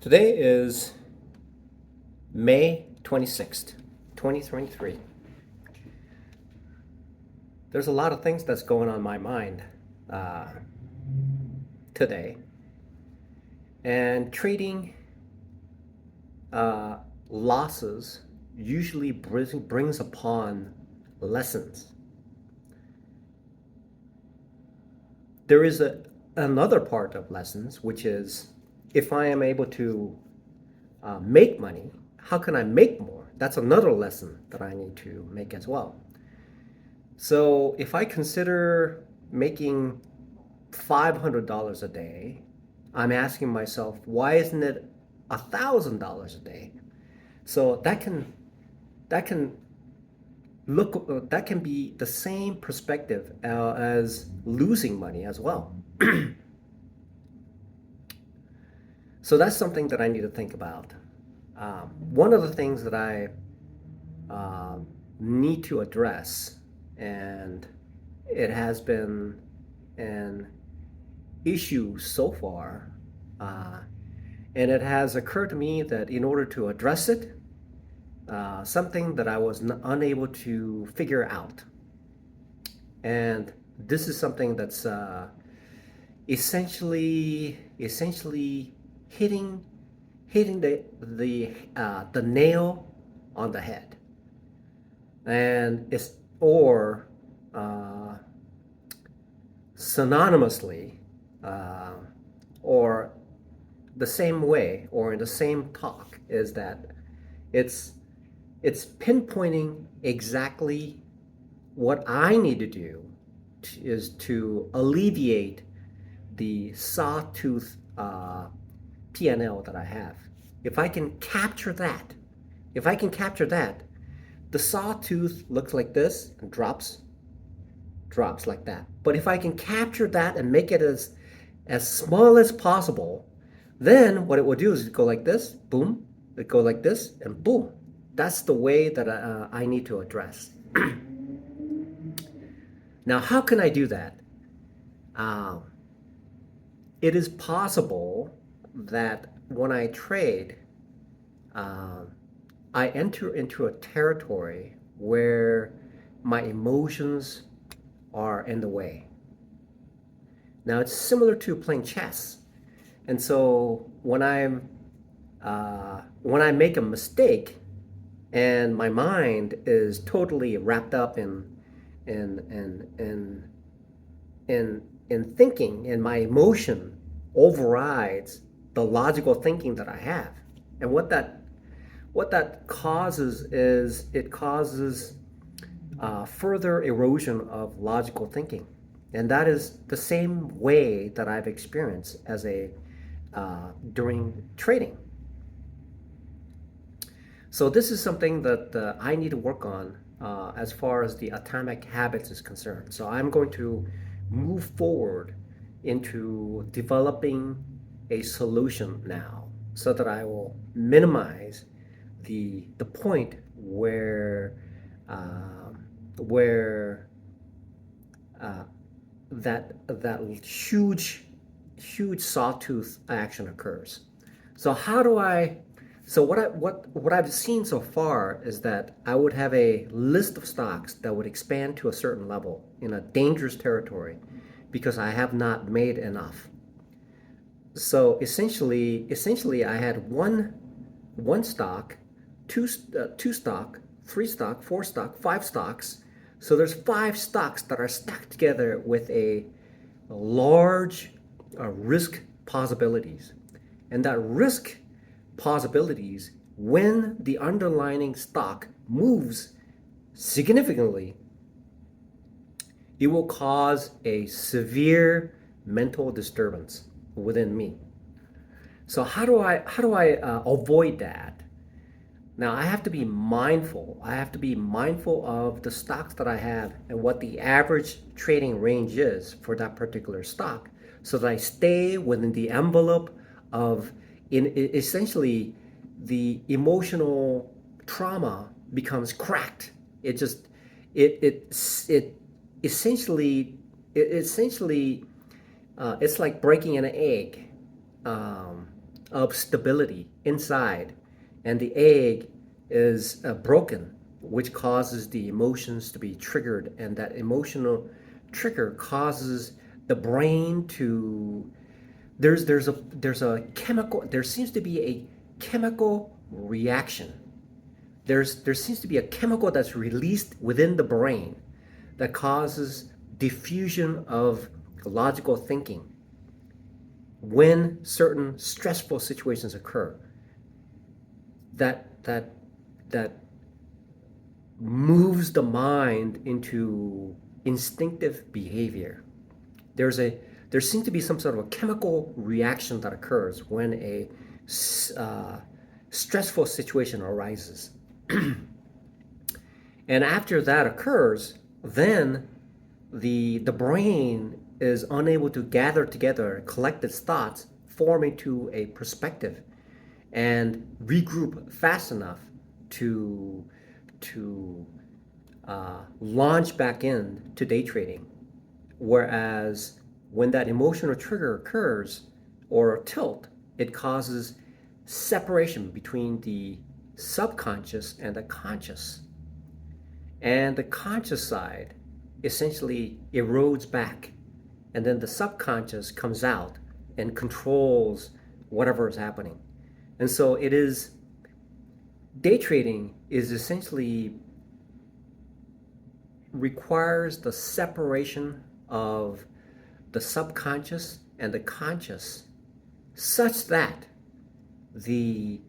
Today is May 26th, 2023. There's a lot of things that's going on my mind uh, today. And trading uh, losses usually brings upon lessons. There is another part of lessons, which is if I am able to make money, how can I make more? That's another lesson that I need to make as well. So if I consider making $500 a day, I'm asking myself, why isn't it $1,000 a day? So that can that can be the same perspective as losing money as well. So that's something that I need to think about. One of the things that I need to address, and it has been an issue so far, and it has occurred to me that in order to address it, something that I was unable to figure out. And this is something that's essentially hitting the nail on the head, and it's or synonymously uh, or the same way or in the same talk is that it's it's pinpointing exactly what I need to do is to alleviate the sawtooth P&L that I have. If I can capture that, if I can capture that, the sawtooth looks like this and drops like that. But if I can capture that and make it as small as possible, then what it will do is go like this, boom, it go like this, and boom. That's the way that I need to address. Now, how can I do that? Um, it is possible that when I trade, um, I enter into a territory where my emotions are in the way. Now, it's similar to playing chess. And so when I make a mistake and my mind is totally wrapped up in in in in thinking, and my emotion overrides the logical thinking that I have. And what that causes is it causes further erosion of logical thinking, and that is the same way that I've experienced as a during trading. So this is something that I need to work on as far as the atomic habits is concerned. So I'm going to move forward into developing a solution now so that I will minimize the point where uh, that huge sawtooth action occurs. So how do I? So what I've seen so far is that I would have a list of stocks that would expand to a certain level in a dangerous territory because I have not made enough. So essentially, I had one stock, two stock, three stock, four stock, five stocks. So there's five stocks that are stacked together with a large risk possibilities, and that risk possibilities when the underlying stock moves significantly, it will cause a severe mental disturbance within me. So how do I avoid that? Now I have to be mindful. I have to be mindful of the stocks that I have and what the average trading range is for that particular stock, so that I stay within the envelope of essentially the emotional trauma becomes cracked. It just it essentially it essentially it's like breaking an egg. Um, of stability inside, and the egg is broken, which causes the emotions to be triggered, and that emotional trigger causes the brain to there's a chemical there seems to be a chemical reaction. There seems to be a chemical that's released within the brain that causes diffusion of logical thinking when certain stressful situations occur. That moves the mind into instinctive behavior. There seems to be some sort of a chemical reaction that occurs when a stressful situation arises. And after that occurs, then the brain is unable to gather together, collect its thoughts, form into a perspective, and regroup fast enough to launch back in to day trading. Whereas when that emotional trigger occurs or tilt, it causes separation between the subconscious and the conscious. And the conscious side essentially erodes back, and then the subconscious comes out and controls whatever is happening. And so it is day trading is essentially requires the separation of the subconscious and the conscious, such that the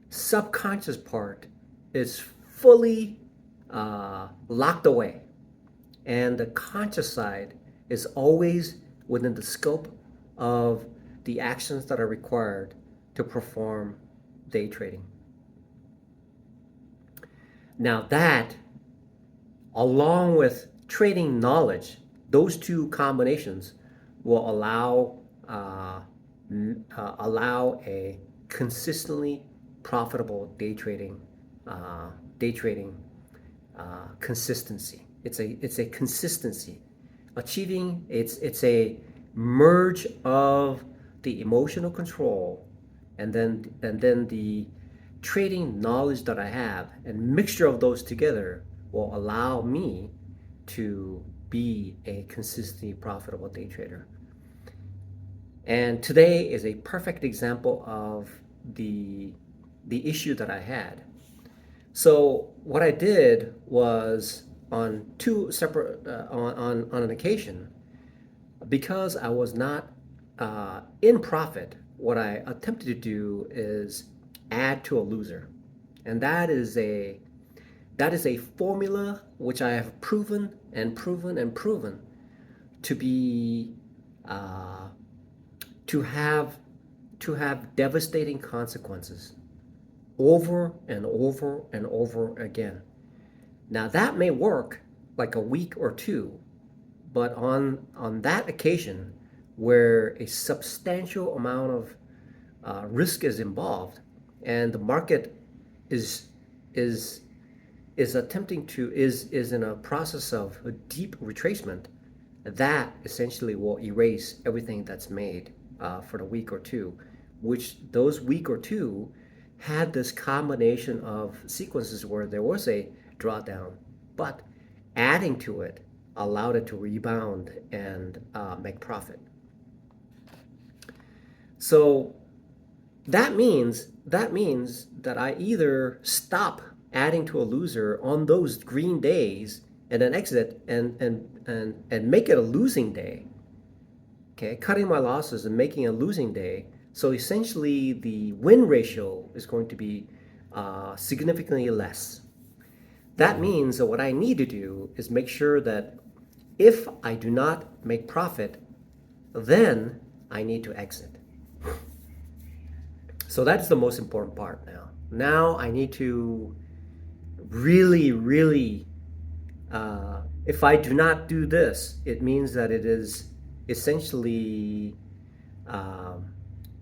subconscious part is fully locked away, and the conscious side is always within the scope of the actions that are required to perform day trading. Now that, along with trading knowledge, those two combinations will allow a consistently profitable day trading consistency. It's a consistency. Achieving it's a merge of the emotional control and then the trading knowledge that I have, and mixture of those together will allow me to be a consistently profitable day trader. And today is a perfect example of the issue that I had. So what I did was on two separate on an occasion, because I was not in profit, what I attempted to do is add to a loser, and that is a formula which I have proven and proven and proven to be to have devastating consequences over and over and over again. Now that may work like a week or two, but on that occasion where a substantial amount of risk is involved, and the market is is attempting to is in a process of a deep retracement, that essentially will erase everything that's made for the week or two, which those week or two had this combination of sequences where there was a drawdown, but adding to it allowed it to rebound and make profit. So that means that I either stop adding to a loser on those green days and then exit and make it a losing day. Okay, cutting my losses and making a losing day. So essentially, the win ratio is going to be significantly less. That means that what I need to do is make sure that if I do not make profit, then I need to exit. So that's the most important part now. Now I need to really, if I do not do this, it means that it is essentially,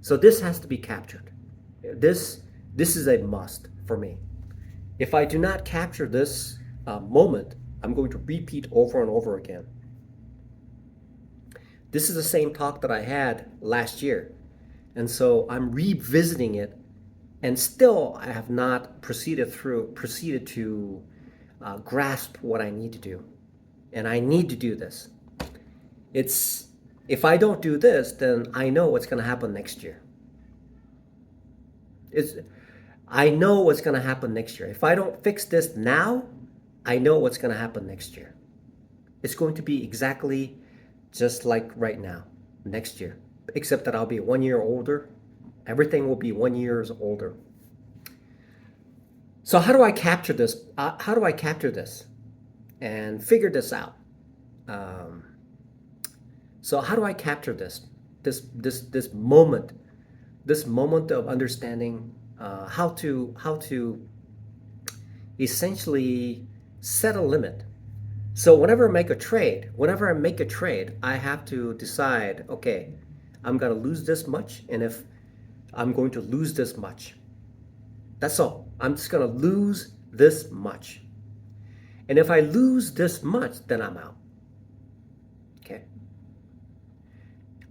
so this has to be captured. This is a must for me. If I do not capture this moment, I'm going to repeat over and over again. This is the same talk that I had last year. And so I'm revisiting it, and still I have not proceeded to grasp what I need to do. And I need to do this. It's If I don't do this, then I know what's going to happen next year. It's I know what's going to happen next year. If I don't fix this now, I know what's going to happen next year. It's going to be exactly just like right now, next year, except that I'll be 1 year older. Everything will be 1 year older. So how do I capture this? How do I capture this and figure this out? Um, so how do I capture this moment, this moment of understanding how to essentially set a limit. So whenever I make a trade, I have to decide, okay, I'm gonna lose this much, and if I'm going to lose this much, that's all. I'm just gonna lose this much. And if I lose this much, then I'm out. Okay.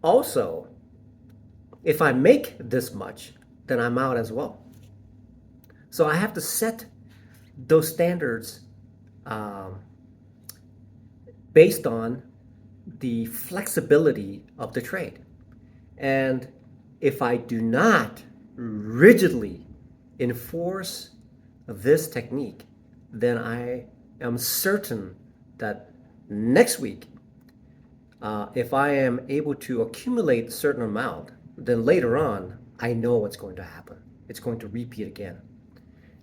Also, if I make this much, then I'm out as well. So I have to set those standards um, based on the flexibility of the trade. And if I do not rigidly enforce this technique, then I am certain that next week, if I am able to accumulate a certain amount, then later on, I know what's going to happen. It's going to repeat again.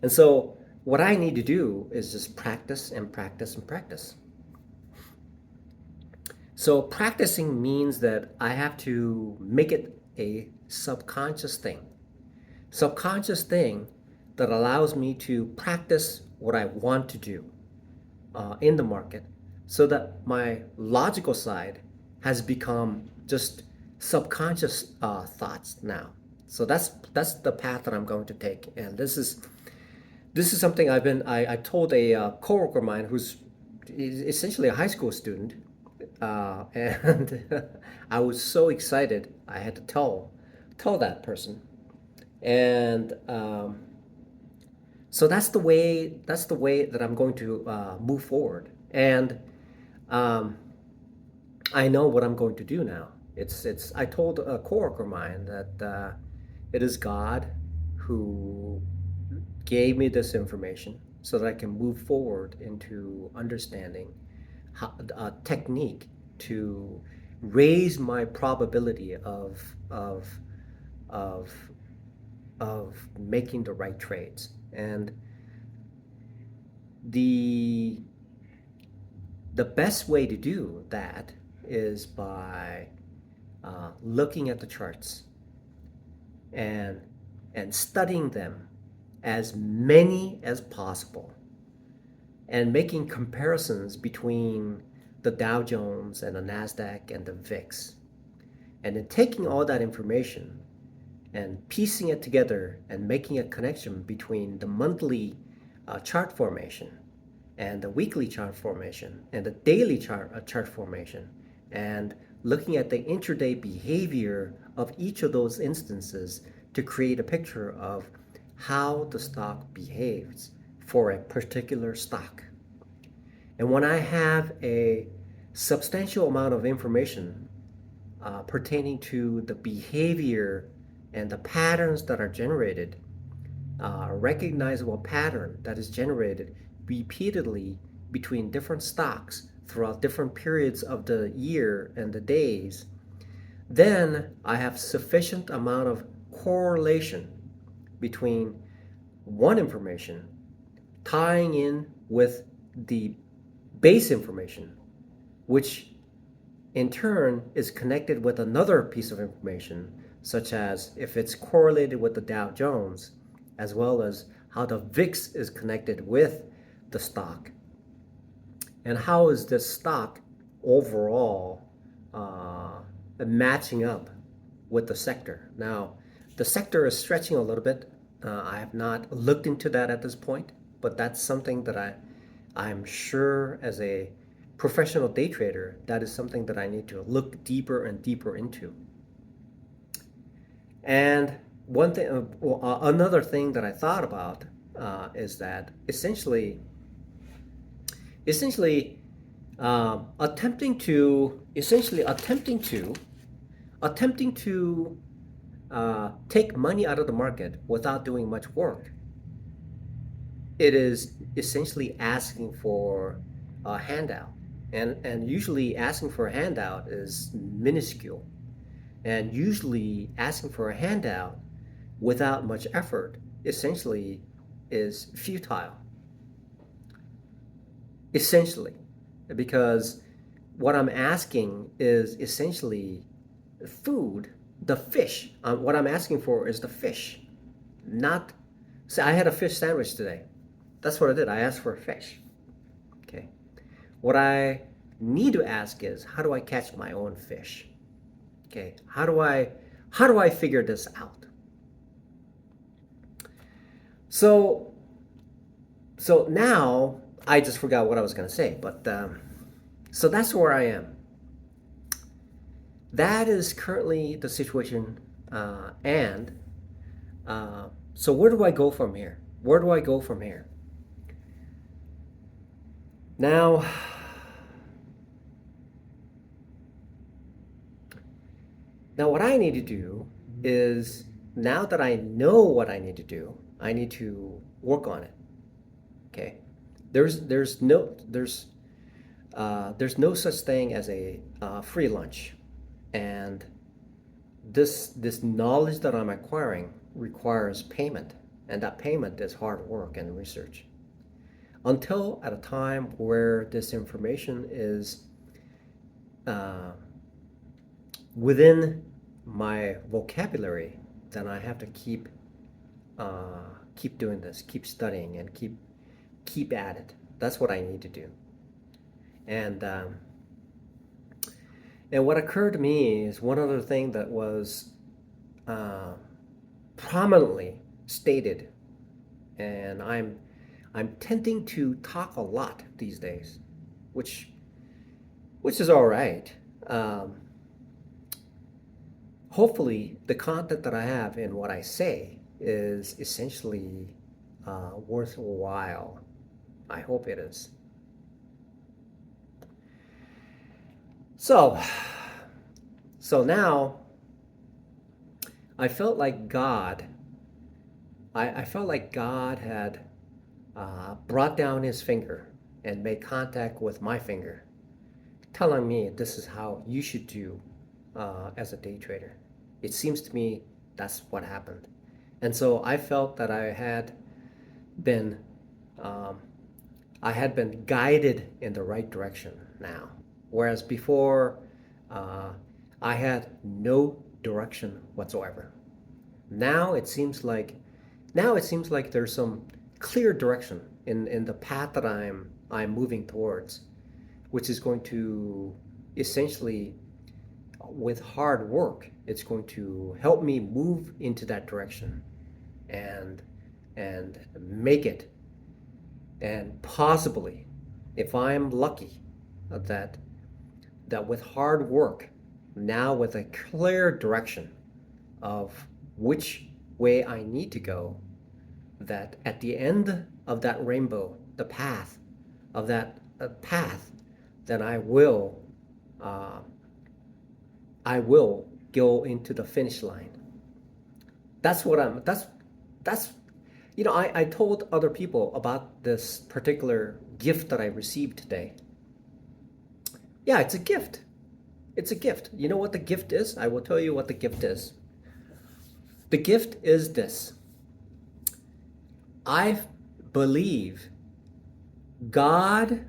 And so what I need to do is just practice and practice and practice. So practicing means that I have to make it a subconscious thing. Subconscious thing that allows me to practice what I want to do in the market, so that my logical side has become just subconscious thoughts now. So that's the path that I'm going to take, and this is something I told a coworker of mine who's essentially a high school student, and I was so excited I had to tell that person, and so that's the way that I'm going to move forward, and um, I know what I'm going to do now. It's I told a coworker of mine that it is God who gave me this information so that I can move forward into understanding a technique to raise my probability of of making the right trades. And the the best way to do that is by looking at the charts and studying them, as many as possible, and making comparisons between the Dow Jones and the Nasdaq and the VIX, and then taking all that information and piecing it together and making a connection between the monthly chart formation and the weekly chart formation and the daily chart formation, and looking at the intraday behavior of each of those instances to create a picture of how the stock behaves for a particular stock. And when I have a substantial amount of information pertaining to the behavior and the patterns that are generated, a recognizable pattern that is generated repeatedly between different stocks throughout different periods of the year and the days, then I have sufficient amount of correlation between one information tying in with the base information, which in turn is connected with another piece of information, such as if it's correlated with the Dow Jones, as well as how the VIX is connected with the stock, and how is this stock overall matching up with the sector. Now, the sector is stretching a little bit. I have not looked into that at this point, but that's something that I'm sure, as a professional day trader, that is something that I need to look deeper and deeper into. And one thing, another thing that I thought about is that essentially attempting to take money out of the market without doing much work. It is essentially asking for a handout, and usually asking for a handout is minuscule, and usually asking for a handout without much effort essentially is futile. Essentially, because what I'm asking is essentially food, the fish. What I'm asking for is the fish, not. See, I had a fish sandwich today. That's what I did. I asked for a fish. Okay. What I need to ask is, how do I catch my own fish? Okay. How do I figure this out? So so now I just forgot what I was going to say, but so that's where I am. That is currently the situation, and so where do I go from here? Where do I go from here? Now, what I need to do is, now that I know what I need to do, I need to work on it. Okay, there's no such thing as a free lunch, and this knowledge that I'm acquiring requires payment, and that payment is hard work and research. Until at a time where this information is uh, within my vocabulary, then I have to keep doing this, keep studying, and keep at it. That's what I need to do. And and what occurred to me is one other thing that was uh, prominently stated, and I'm tending to talk a lot these days, which is all right. Um, Hopefully, the content that I have in what I say is essentially worthwhile. I hope it is. So, so now I felt like God. I felt like God had brought down His finger and made contact with my finger, telling me this is how you should do as a day trader. It seems to me that's what happened. And so I felt that been um, I had been guided in the right direction now. Whereas before, uh, I had no direction whatsoever. Now it seems like now it seems like there's some clear direction in the path that I'm moving towards, which is going to essentially, with hard work, it's going to help me move into that direction and make it. And possibly, if I'm lucky, that with hard work, now with a clear direction of which way I need to go, that at the end of that rainbow, the path of that path, then uh, I will go into the finish line. That's what I'm. That's I told other people about this particular gift that I received today. Yeah, it's a gift. It's a gift. You know what the gift is? I will tell you what the gift is. The gift is this. I believe God,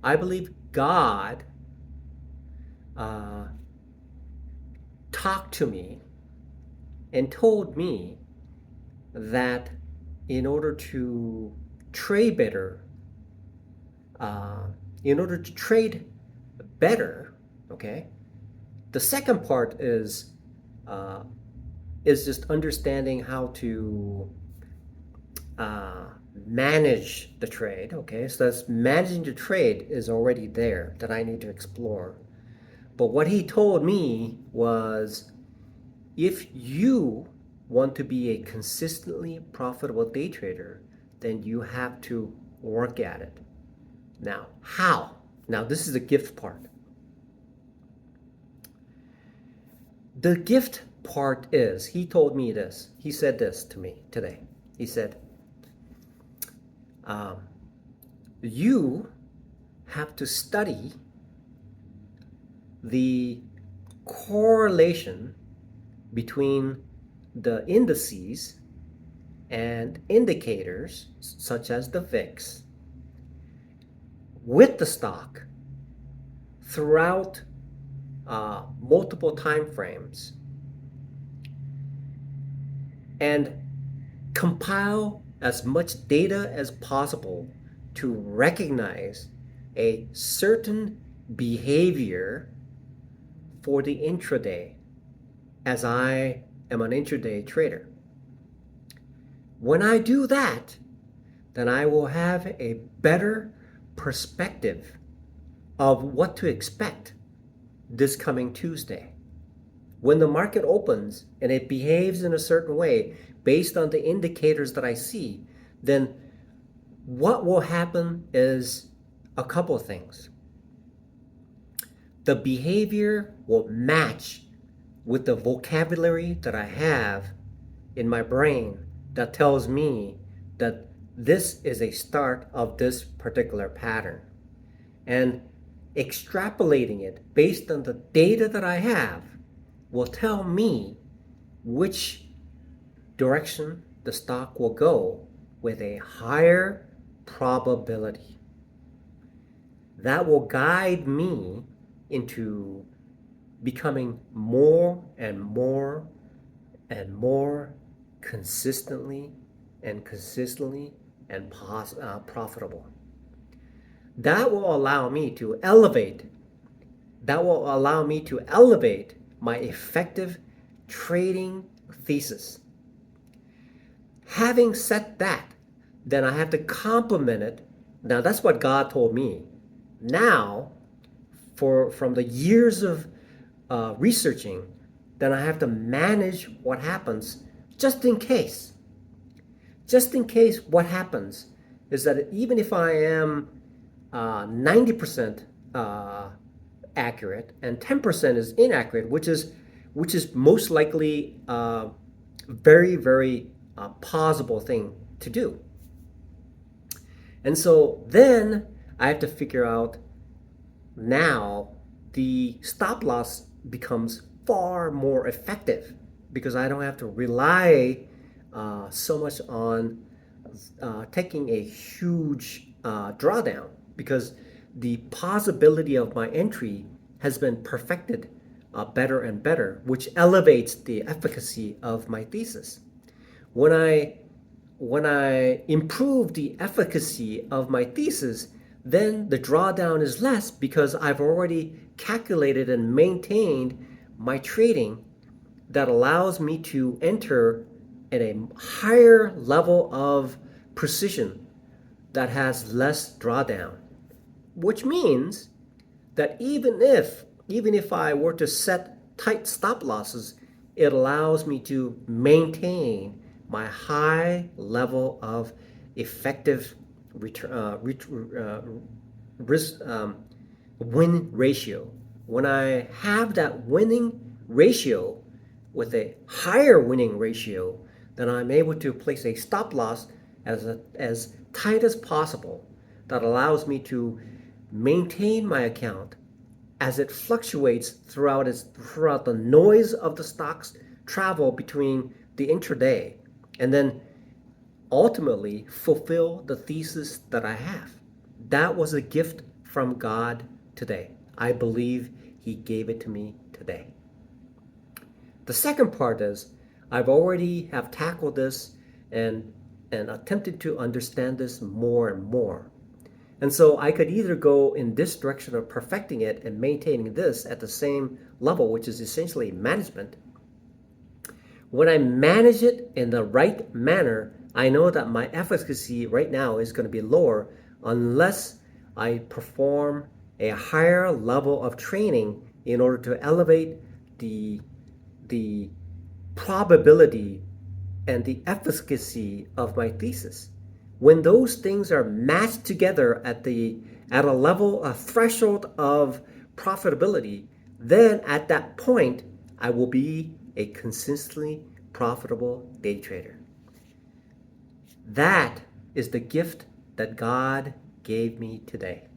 I believe God uh, talked to me and told me that in order to trade better, uh, in order to trade better, okay, the second part uh, is just understanding how to uh, manage the trade. Okay, so that's managing the trade is already there that I need to explore. But what he told me was if you want to be a consistently profitable day trader, then you have to work at it. Now, how? Now, this is the gift part. The gift part is, he told me this. He said this to me today. He said, you have to study the correlation between the indices and indicators such as the VIX with the stock throughout multiple time frames, and compile as much data as possible to recognize a certain behavior for the intraday, as I am an intraday trader. When I do that, then I will have a better perspective of what to expect this coming Tuesday. When the market opens and it behaves in a certain way based on the indicators that I see, then what will happen is a couple of things. The behavior will match with the vocabulary that I have in my brain that tells me that this is a start of this particular pattern. And extrapolating it based on the data that I have will tell me which direction the stock will go with a higher probability. That will guide me into becoming more and more and more consistently and profitable. That will allow me to elevate my effective trading thesis. Having said that, then I have to complement it. Now that's what God told me. Now, from the years of researching, then I have to manage what happens just in case. Just in case what happens is that even if I am 90% accurate and 10% is inaccurate, which is most likely very, very plausible thing to do. And so then I have to figure out, now the stop loss becomes far more effective because I don't have to rely so much on taking a huge drawdown, because the possibility of my entry has been perfected better and better, which elevates the efficacy of my thesis. When I improve the efficacy of my thesis, then the drawdown is less because I've already calculated and maintained my trading that allows me to enter at a higher level of precision that has less drawdown, which means that even if I were to set tight stop losses, it allows me to maintain my high level of effective win ratio. When I have that winning ratio with a higher winning ratio, then I'm able to place a stop loss as tight as possible that allows me to maintain my account as it fluctuates throughout the noise of the stock's travel between the intraday, and then ultimately fulfill the thesis that I have. That was a gift from God today. I believe He gave it to me today. The second part is, I've already have tackled this and attempted to understand this more and more. And so I could either go in this direction of perfecting it and maintaining this at the same level, which is essentially management. When I manage it in the right manner, I know that my efficacy right now is going to be lower unless I perform a higher level of training in order to elevate the probability and the efficacy of my thesis. When those things are matched together at a level, a threshold of profitability, then at that point I will be a consistently profitable day trader. That is the gift that God gave me today.